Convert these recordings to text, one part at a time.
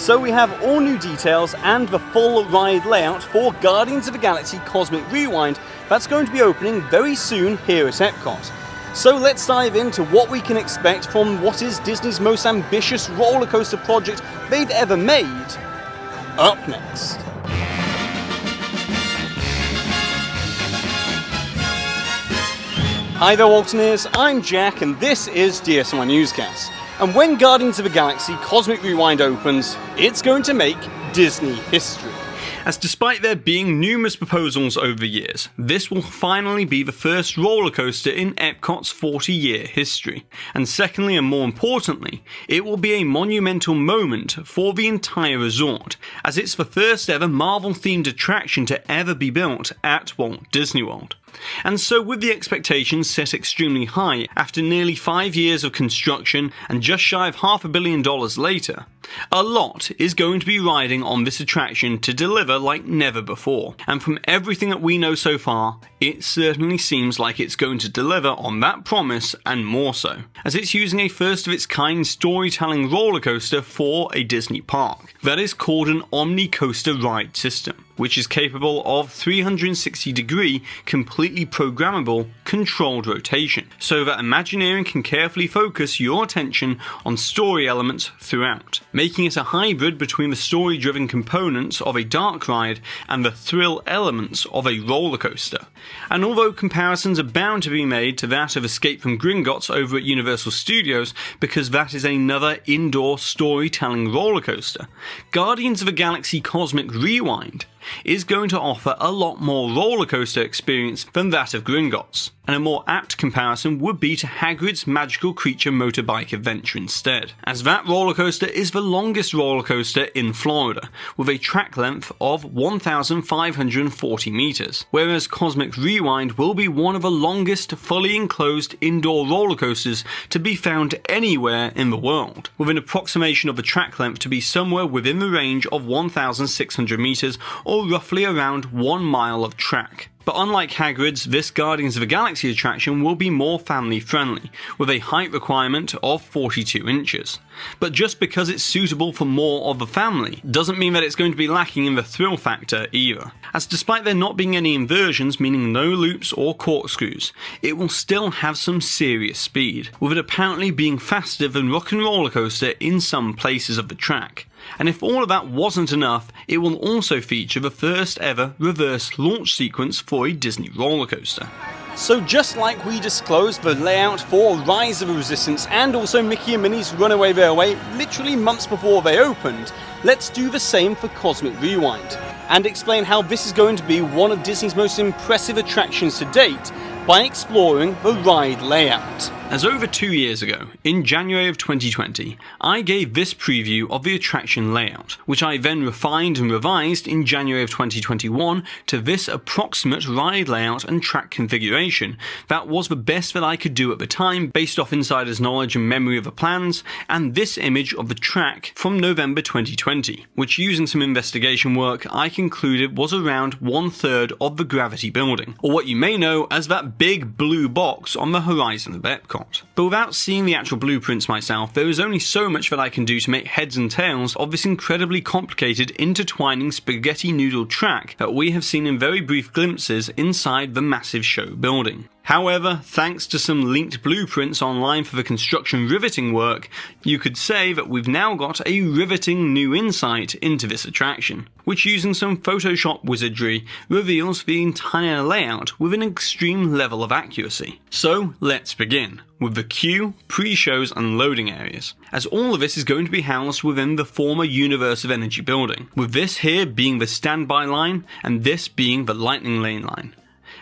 So we have all new details and the full ride layout for Guardians of the Galaxy Cosmic Rewind that's going to be opening very soon here at Epcot. So let's dive into what we can expect from what is Disney's most ambitious roller coaster project they've ever made, up next. Hi there Waltineers, I'm Jack and this is DSNY Newscast. And when Guardians of the Galaxy Cosmic Rewind opens, it's going to make Disney history. As despite there being numerous proposals over the years, this will finally be the first roller coaster in Epcot's 40-year history. And secondly, and more importantly, it will be a monumental moment for the entire resort, as it's the first ever Marvel-themed attraction to ever be built at Walt Disney World. And so with the expectations set extremely high after nearly 5 years of construction and just shy of $500 million later, a lot is going to be riding on this attraction to deliver like never before. And from everything that we know so far, it certainly seems like it's going to deliver on that promise and more so, as it's using a first of its kind storytelling roller coaster for a Disney park that is called an Omni-Coaster ride system, which is capable of 360-degree, completely programmable, controlled rotation, so that Imagineering can carefully focus your attention on story elements throughout, making it a hybrid between the story-driven components of a dark ride and the thrill elements of a roller coaster. And although comparisons are bound to be made to that of Escape from Gringotts over at Universal Studios, because that is another indoor storytelling roller coaster, Guardians of the Galaxy Cosmic Rewind is going to offer a lot more roller coaster experience than that of Gringotts, and a more apt comparison would be to Hagrid's Magical Creature Motorbike Adventure instead, as that roller coaster is the longest roller coaster in Florida, with a track length of 1,540 meters, whereas Cosmic Rewind will be one of the longest fully enclosed indoor roller coasters to be found anywhere in the world, with an approximation of the track length to be somewhere within the range of 1,600 meters or roughly around 1 mile of track. But unlike Hagrid's, this Guardians of the Galaxy attraction will be more family friendly, with a height requirement of 42 inches. But just because it's suitable for more of the family, doesn't mean that it's going to be lacking in the thrill factor either. As despite there not being any inversions, meaning no loops or corkscrews, it will still have some serious speed, with it apparently being faster than Rock 'n' Roller Coaster in some places of the track. And if all of that wasn't enough, it will also feature the first ever reverse launch sequence for a Disney roller coaster. So just like we disclosed the layout for Rise of the Resistance and also Mickey and Minnie's Runaway Railway literally months before they opened, let's do the same for Cosmic Rewind, and explain how this is going to be one of Disney's most impressive attractions to date by exploring the ride layout. As over 2 years ago, in January of 2020, I gave this preview of the attraction layout, which I then refined and revised in January of 2021 to this approximate ride layout and track configuration that was the best that I could do at the time based off insiders' knowledge and memory of the plans, and this image of the track from November 2020, which using some investigation work I concluded was around 1/3 of the Gravity building, or what you may know as that big blue box on the horizon of Epcot. But without seeing the actual blueprints myself, there is only so much that I can do to make heads and tails of this incredibly complicated intertwining spaghetti noodle track that we have seen in very brief glimpses inside the massive show building. However, thanks to some linked blueprints online for the construction riveting work, you could say that we've now got a riveting new insight into this attraction, which using some Photoshop wizardry reveals the entire layout with an extreme level of accuracy. So let's begin with the queue, pre-shows and loading areas, as all of this is going to be housed within the former Universe of Energy building, with this here being the standby line and this being the Lightning Lane line,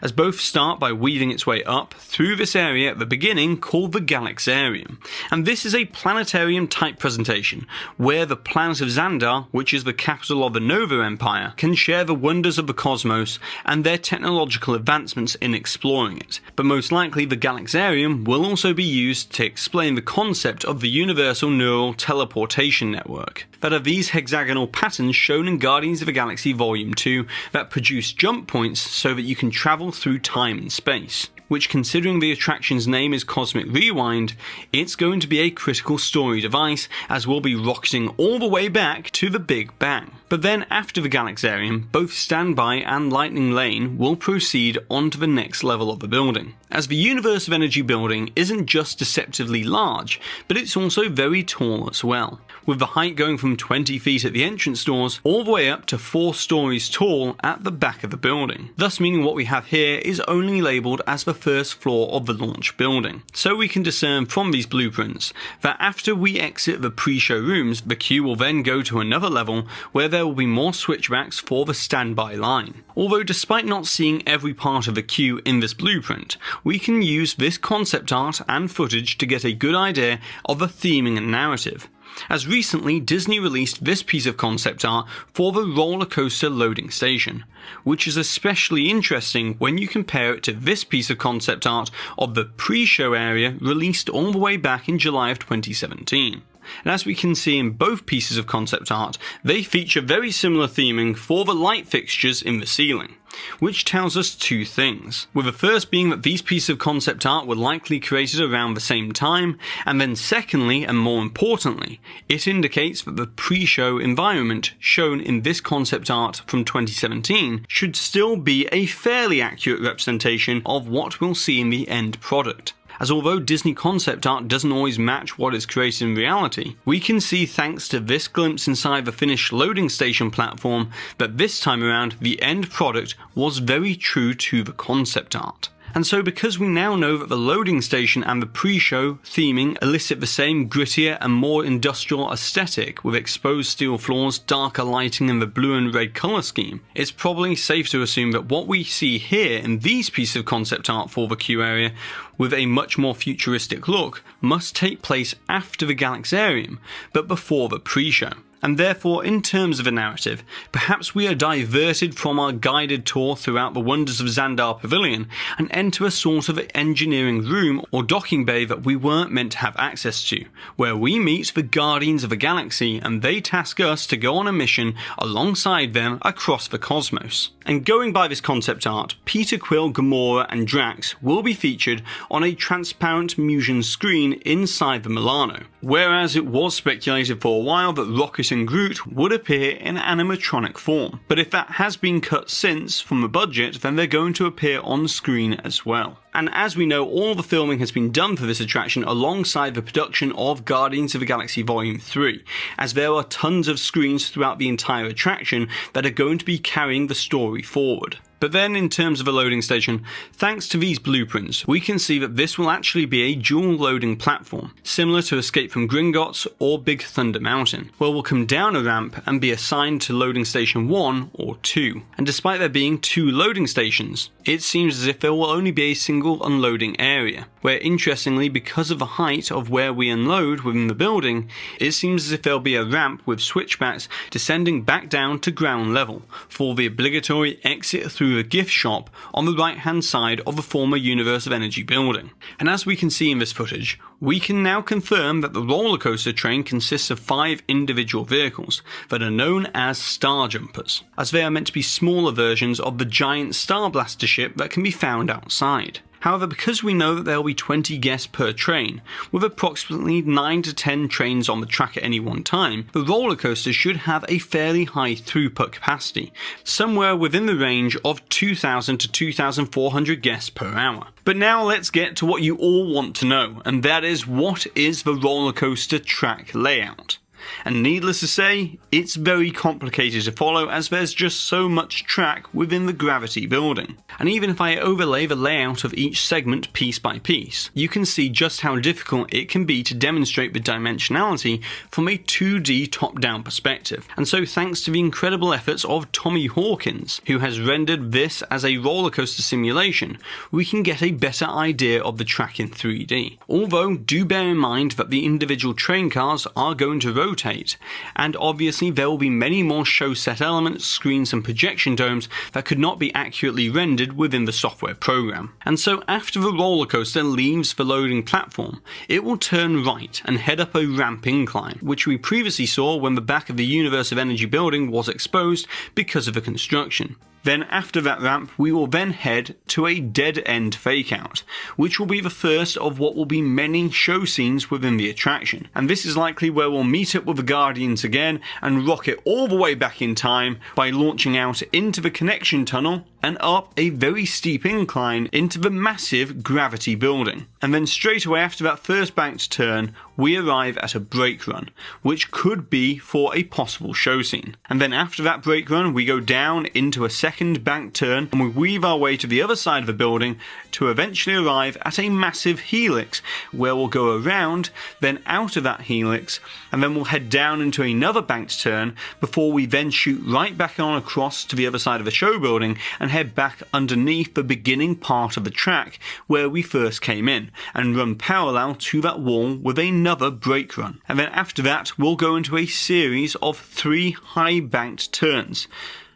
as both start by weaving its way up through this area at the beginning called the Galaxarium. And this is a planetarium type presentation, where the planet of Xandar, which is the capital of the Nova Empire, can share the wonders of the cosmos and their technological advancements in exploring it. But most likely the Galaxarium will also be used to explain the concept of the Universal Neural Teleportation Network, that are these hexagonal patterns shown in Guardians of the Galaxy Volume 2 that produce jump points so that you can travel through time and space. which, considering the attraction's name is Cosmic Rewind, it's going to be a critical story device, as we'll be rocketing all the way back to the Big Bang. But then after the Galaxarium, both Standby and Lightning Lane will proceed onto the next level of the building, as the Universe of Energy building isn't just deceptively large, but it's also very tall as well, with the height going from 20 feet at the entrance doors all the way up to 4 stories tall at the back of the building, thus meaning what we have here is only labelled as the first floor of the launch building. So we can discern from these blueprints that after we exit the pre-show rooms, the queue will then go to another level where there will be more switchbacks for the standby line. Although despite not seeing every part of the queue in this blueprint, we can use this concept art and footage to get a good idea of the theming and narrative, as recently Disney released this piece of concept art for the roller coaster loading station, which is especially interesting when you compare it to this piece of concept art of the pre-show area released all the way back in July of 2017. And as we can see in both pieces of concept art, they feature very similar theming for the light fixtures in the ceiling, which tells us two things, with the first being that these pieces of concept art were likely created around the same time, and then secondly, and more importantly, it indicates that the pre-show environment shown in this concept art from 2017 should still be a fairly accurate representation of what we'll see in the end product. As although Disney concept art doesn't always match what is created in reality, we can see thanks to this glimpse inside the finished loading station platform that this time around the end product was very true to the concept art. And so because we now know that the loading station and the pre-show theming elicit the same grittier and more industrial aesthetic with exposed steel floors, darker lighting and the blue and red colour scheme, it's probably safe to assume that what we see here in these pieces of concept art for the queue area with a much more futuristic look must take place after the Galaxarium, but before the pre-show. And therefore, in terms of a narrative, perhaps we are diverted from our guided tour throughout the wonders of Xandar Pavilion and enter a sort of engineering room or docking bay that we weren't meant to have access to, where we meet the Guardians of the Galaxy and they task us to go on a mission alongside them across the cosmos. And going by this concept art, Peter Quill, Gamora and Drax will be featured on a transparent Musion screen inside the Milano, whereas it was speculated for a while that Rocket and Groot would appear in animatronic form. But if that has been cut since from the budget, then they're going to appear on screen as well. And as we know, all the filming has been done for this attraction alongside the production of Guardians of the Galaxy Volume 3, as there are tons of screens throughout the entire attraction that are going to be carrying the story forward. But then in terms of a loading station, thanks to these blueprints, we can see that this will actually be a dual loading platform, similar to Escape from Gringotts or Big Thunder Mountain, where we'll come down a ramp and be assigned to loading station 1 or 2. And despite there being 2 loading stations, it seems as if there will only be a single unloading area, where interestingly, because of the height of where we unload within the building, it seems as if there'll be a ramp with switchbacks descending back down to ground level for the obligatory exit through the gift shop on the right hand side of the former Universe of Energy building. And as we can see in this footage, we can now confirm that the roller coaster train consists of 5 individual vehicles that are known as Star Jumpers, as they are meant to be smaller versions of the giant Star Blaster ship that can be found outside. However, because we know that there will be 20 guests per train, with approximately 9 to 10 trains on the track at any one time, the roller coaster should have a fairly high throughput capacity, somewhere within the range of 2,000 to 2,400 guests per hour. But now let's get to what you all want to know, and that is, what is the roller coaster track layout? And needless to say, it's very complicated to follow as there's just so much track within the Gravity building. And even if I overlay the layout of each segment piece by piece, you can see just how difficult it can be to demonstrate the dimensionality from a 2D top-down perspective. And so thanks to the incredible efforts of Tommy Hawkins, who has rendered this as a roller coaster simulation, we can get a better idea of the track in 3D. Although, do bear in mind that the individual train cars are going to rotate rotate, and obviously there will be many more show set elements, screens and projection domes that could not be accurately rendered within the software program. And so after the roller coaster leaves the loading platform, it will turn right and head up a ramp incline, which we previously saw when the back of the Universe of Energy building was exposed because of the construction. Then after that ramp, we will then head to a dead end fake out, which will be the first of what will be many show scenes within the attraction. And this is likely where we'll meet up with the Guardians again and rocket all the way back in time by launching out into the connection tunnel and up a very steep incline into the massive gravity building. And then straight away after that first banked turn, we arrive at a brake run, which could be for a possible show scene. And then after that brake run, we go down into a second banked turn and we weave our way to the other side of the building to eventually arrive at a massive helix, where we'll go around, then out of that helix, and then we'll head down into another banked turn before we then shoot right back on across to the other side of the show building and head back underneath the beginning part of the track where we first came in, and run parallel to that wall with another brake run. And then after that, we'll go into a series of 3 high banked turns,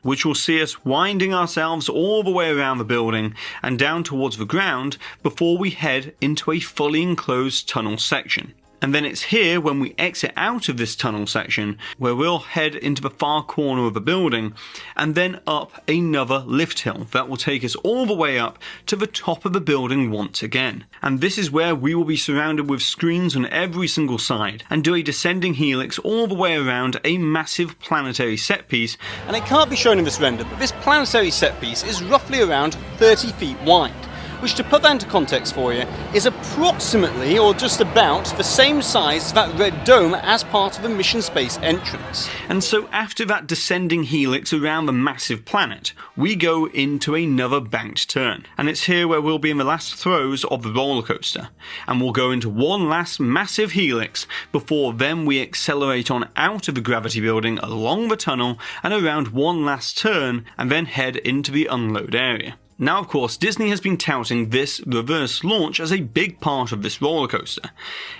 which will see us winding ourselves all the way around the building and down towards the ground before we head into a fully enclosed tunnel section. And then it's here when we exit out of this tunnel section where we'll head into the far corner of the building and then up another lift hill that will take us all the way up to the top of the building once again. And this is where we will be surrounded with screens on every single side and do a descending helix all the way around a massive planetary set piece. And it can't be shown in this render, but this planetary set piece is roughly around 30 feet wide, which, to put that into context for you, is approximately or just about the same size as that red dome as part of the mission space entrance. And so after that descending helix around the massive planet, we go into another banked turn, and it's here where we'll be in the last throes of the roller coaster, and we'll go into one last massive helix before then we accelerate on out of the gravity building along the tunnel and around one last turn and then head into the unload area. Now, of course, Disney has been touting this reverse launch as a big part of this roller coaster.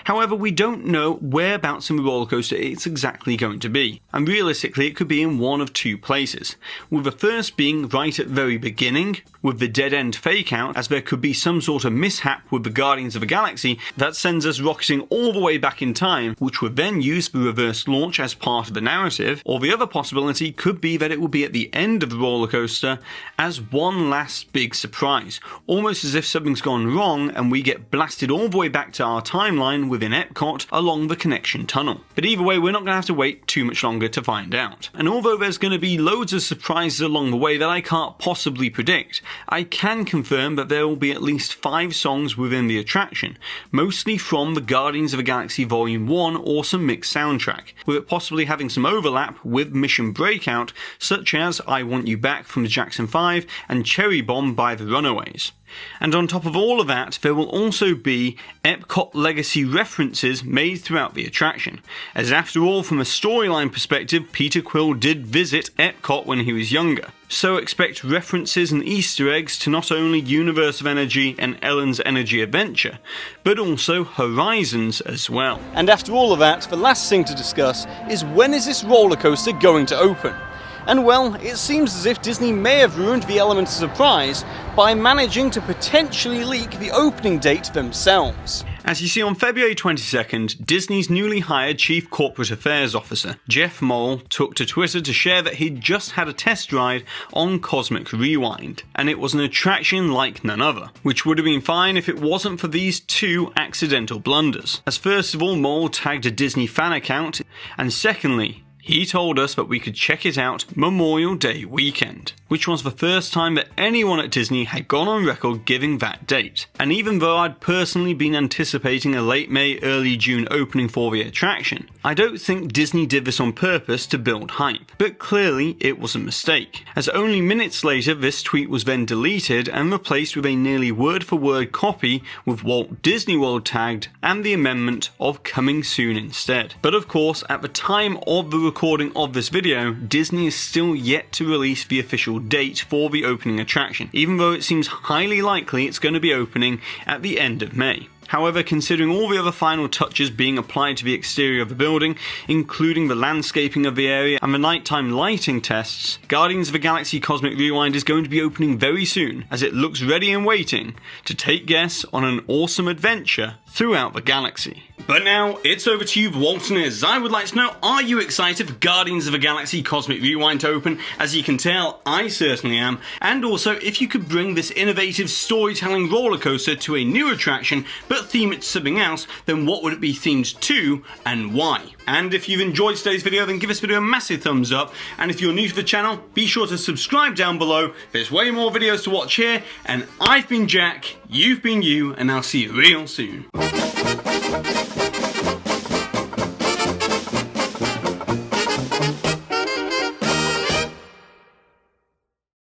However, we don't know whereabouts in the roller coaster it's exactly going to be, and realistically it could be in one of 2 places, with the first being right at the very beginning, with the dead end fake out, as there could be some sort of mishap with the Guardians of the Galaxy that sends us rocketing all the way back in time, which would then use the reverse launch as part of the narrative, or the other possibility could be that it will be at the end of the roller coaster as one last big surprise, almost as if something's gone wrong and we get blasted all the way back to our timeline within Epcot along the connection tunnel. But either way, we're not going to have to wait too much longer to find out. And although there's going to be loads of surprises along the way that I can't possibly predict, I can confirm that there will be at least 5 songs within the attraction, mostly from the Guardians of the Galaxy Volume 1 awesome mix soundtrack, with it possibly having some overlap with Mission Breakout, such as I Want You Back from the Jackson 5 and Cherry Bomb by the Runaways. And on top of all of that, there will also be Epcot legacy references made throughout the attraction, as after all, from a storyline perspective, Peter Quill did visit Epcot when he was younger. So expect references and Easter eggs to not only Universe of Energy and Ellen's Energy Adventure, but also Horizons as well. And after all of that, the last thing to discuss is, when is this roller coaster going to open? And well, it seems as if Disney may have ruined the element of surprise by managing to potentially leak the opening date themselves. As you see, on February 22nd, Disney's newly hired Chief Corporate Affairs Officer, Jeff Moll, took to Twitter to share that he'd just had a test ride on Cosmic Rewind, and it was an attraction like none other, which would have been fine if it wasn't for these 2 accidental blunders. As first of all, Moll tagged a Disney fan account, and secondly, he told us that we could check it out Memorial Day weekend, which was the first time that anyone at Disney had gone on record giving that date. And even though I'd personally been anticipating a late May, early June opening for the attraction, I don't think Disney did this on purpose to build hype. But clearly it was a mistake, as only minutes later this tweet was then deleted and replaced with a nearly word-for-word copy with Walt Disney World tagged and the amendment of coming soon instead. But of course, at the time of the recording of this video, Disney is still yet to release the official date for the opening attraction, even though it seems highly likely it's going to be opening at the end of May. However, considering all the other final touches being applied to the exterior of the building, including the landscaping of the area and the nighttime lighting tests, Guardians of the Galaxy Cosmic Rewind is going to be opening very soon, as it looks ready and waiting to take guests on an awesome adventure throughout the galaxy. But now, it's over to you, Waltineers. I would like to know, are you excited for Guardians of the Galaxy Cosmic Rewind to open? As you can tell, I certainly am. And also, if you could bring this innovative storytelling roller coaster to a new attraction, but theme it to something else, then what would it be themed to, and why? And if you've enjoyed today's video, then give this video a massive thumbs up. And if you're new to the channel, be sure to subscribe down below. There's way more videos to watch here. And I've been Jack, you've been you, and I'll see you real soon.